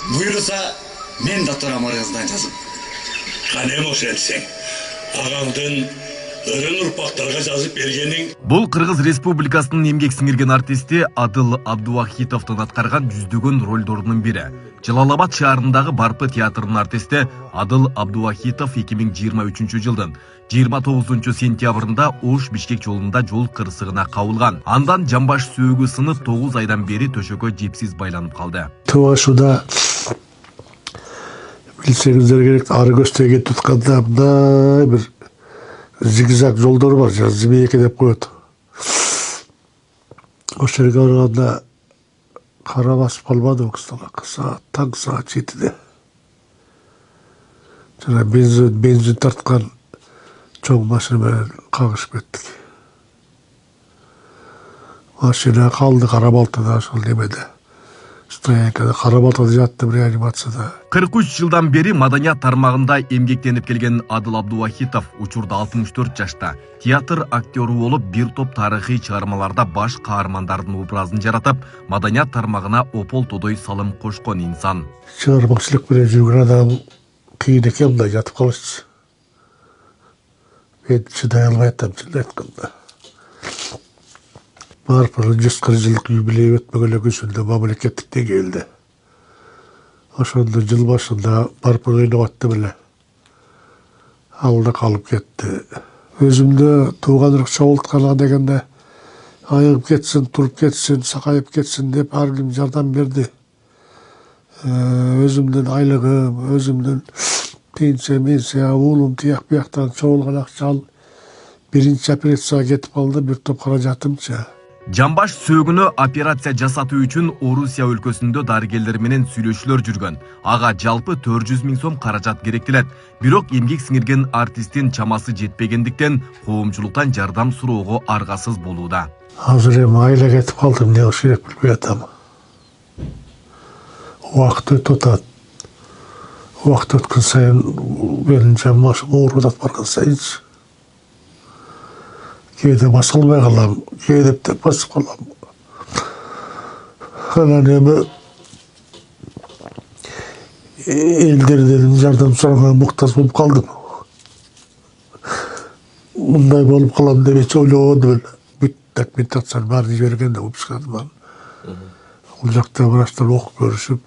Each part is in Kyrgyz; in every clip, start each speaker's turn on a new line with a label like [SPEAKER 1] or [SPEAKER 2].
[SPEAKER 1] Buyursa men de turam arızdan жазып.
[SPEAKER 2] Kanем ошентсең, ағаңдын ырын ұрпақтарға жазып бергенің.
[SPEAKER 3] Бұл Қырғыз Республикасының емгек сіңірген артисти Адыл Абдувахитовтың атқарған жүздөгөн рөлдорунун бири. Жалалабад шаарындагы Барпы театрынын артисти Адыл Абдувахитов 2023 жылдын 29 сентябрында Ош Бишкек жолунда жол кырсыгына кабылган. Андан жамбаш сөөгү сынып 9 айдан бери төшөккө жепсиз байланып калды.
[SPEAKER 4] Туашуда билсеңиздер керек, ары көстөйгө тутканда мындай бир зигзаг жолдор бар, Змейке деп коет. Ошол жерге барганда кара басып калбадым, таң саат 7-де. Жана бензин тарткан чоң машина менен кагышып кеттик. Машина калды Кара-Балтада, ошол немеде. Стоянкада Кара-Балтада жаттым, реанимацияда.
[SPEAKER 3] 43 жылдан бери маданият тармагында эмгектенип келген Адыл Абдувахитов учурда 64 жашта. Театр актёру болуп, бир топ тарыхый чыгармаларда баш каармандардын образын жаратып, маданият тармагына опол-тодой салым кошкон инсан.
[SPEAKER 4] Чыгармачылык менен жүргөн адам кийин экен, мындай жатып калышчы. Мен чыдай албай атам, чын айтканда. Барпынын 140 жылдык юбилей өтмөгөн эле күнүндө мамлекеттиктен келди. Ошондо жыл башында Барпын ойноп аттым эле. Алда калып кетти. Өзүмдө тууган ырк чогултканга дегенде айыгып кетсин, туруп кетсин, сакайып кетсин деп ар ким жардам берди. Өзүмдүн айлыгым, өзүмдүн пенсия, уулум тияк бияктан чогулган акча ал биринчи операцияга кетип калды, бир топ каражатымчы.
[SPEAKER 3] Жамбаш сөөгүнө операция жасатуу үчүн Орусия өлкөсүндө дарыгерлер менен сүйлөшүүлөр жүргөн. Ага жалпы 400 000 сом каражат керектелет. Бирок эмгек сиңирген артисттин чамасы жетпегендиктен коомчулуктан жардам суроого аргасыз болууда.
[SPEAKER 4] Азыр эми айла кетип калдым, эмне кылыш керек билбей атам. Убакыт өтүп атат. Убакыт өткөн сайын менин жамбашым ооруп атат барган сайынчы. Кейде баса албай калам, кейде басып калам. Анан эми элдерден жардам сурауга муктаж болуп калдым. Мындай болуп калам деп эч ойлободум эле. Бүт документацияны баарын жиберген да выпускадым. Бул жакта врачтар окуп көрүшүп,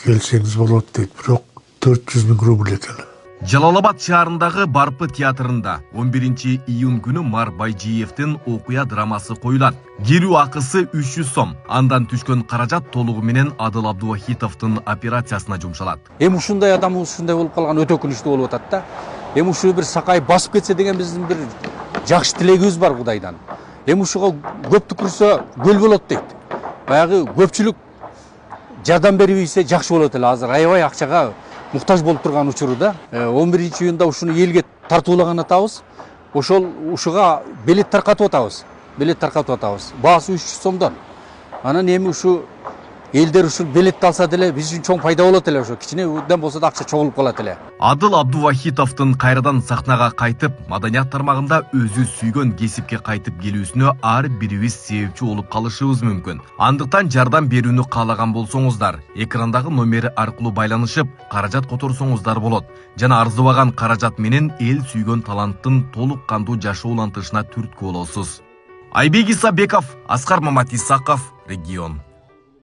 [SPEAKER 4] келсеңиз болот дейт, бирок 400 000 рубль экен.
[SPEAKER 3] Жалалабад шаарындагы Барпы театрында 11 июнь күнү Мар Байжиевдин окуя драмасы коюлат. Кирүү акысы 300 сом. Андан түшкөн каражат толугу менен Адыл Абдувахитовдун операциясына жумшалат.
[SPEAKER 5] Эми ушундай адам ушундай болуп калган өтө өкүнүчтүү болуп атат да. Эми ушу бир сакай басып кетсе деген биздин бир жакшы тилегибиз бар Кудайдан. Эми ушуга көп түкүрсө көл болот дейт. Баягы көпчүлүк жардам берип ийсе жакшы болот эле. Азыр аябай акчага муктаж болуп турган учурда 11 июнда ушуну элге тартуулаган атабыз. Ушуга билет таркатып атабыз. Баасы 300 сомдон. Анан эми ушу элдер ушул билетти алса деле биз үчүн чоң пайда болот эле, ошо кичинеден болсо да акча чогулуп калат эле.
[SPEAKER 3] Адыл Абдувахитовдун кайрадан сахнага кайтып, маданият тармагында өзү сүйгөн кесипке кайтып келүүсүнө ар бирибиз себепчи болуп калышыбыз мүмкүн. Андыктан жардам берүүнү каалаган болсоңуздар, экрандагы номери аркылуу байланышып, каражат которсоңуздар болот. Жана арзыбаган каражат менен эл сүйгөн таланттын толук кандуу жашоолантышына түрткү болосуз. Айбек Исабеков, Аскар Мамат Исаков, Регион.